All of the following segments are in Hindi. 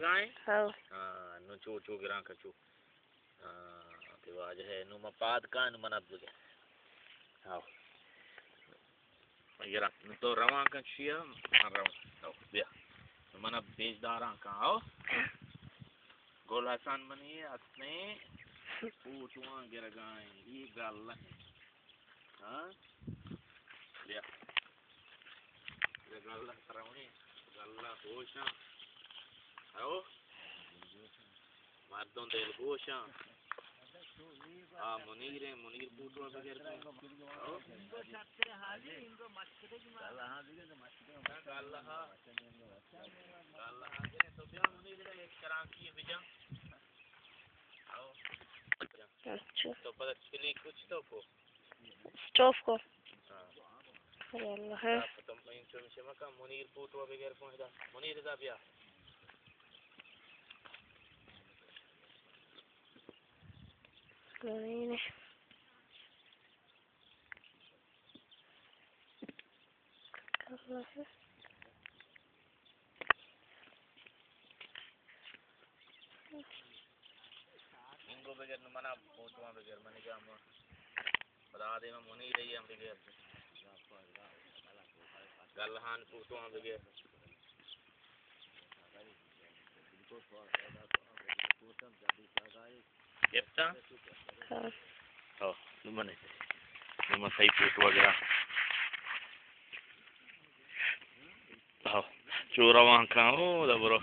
गाय हाँ नु चू चू गिरा कचू ते वाज है नु मपाद का नु मना बुझे हाँ गिरा नु तो रवा का छिया रवा तो बिया मना बेजदारा का आओ गोल हसन मनी अपने पूछवा गिर गाय ये गल है हाँ बिया ये गल कराऊनी गल होशा आओ मर्दों दिल होशा मुनीर पूछवा बगैर आओ इनको मस्जिद की तो क्या मुनीर एक कराची है बिजा आओ अच्छा तो पता चली कुछ तो को स्टोव को अल्लाह है तुम इंफॉर्मेशन का मुनीर पूछवा बगैर पहुंचा मुनीर दा बिया नहीं अल्लाह है इनको बगैर मना पूछवा बगैर मने क्या बता दे मैं मुनीर रही हम बगैर गलहान पूछवा बगैर Yepta? Oh, lumane. Lumane sai puto agora. Oh, chura wanka oh, da bro.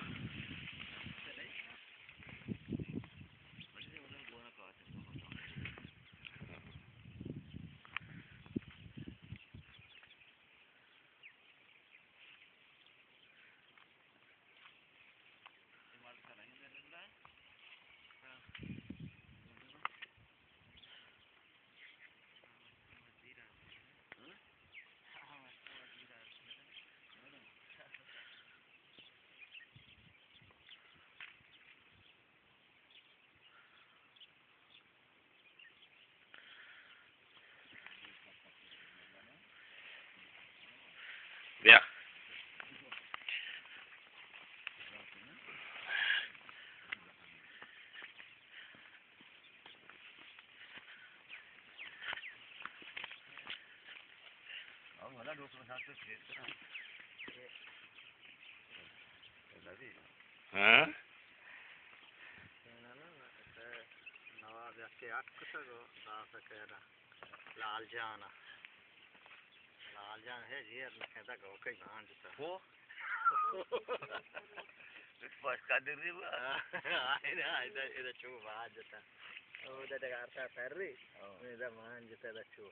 Yeah. हाँ? नवाब के आठ कुछ लाल जान है जी अपने कहता गो कई भान जता वो बस का दे रे इधर चू भान जता ओ उधर जगह आता है रे इधर भान जता चू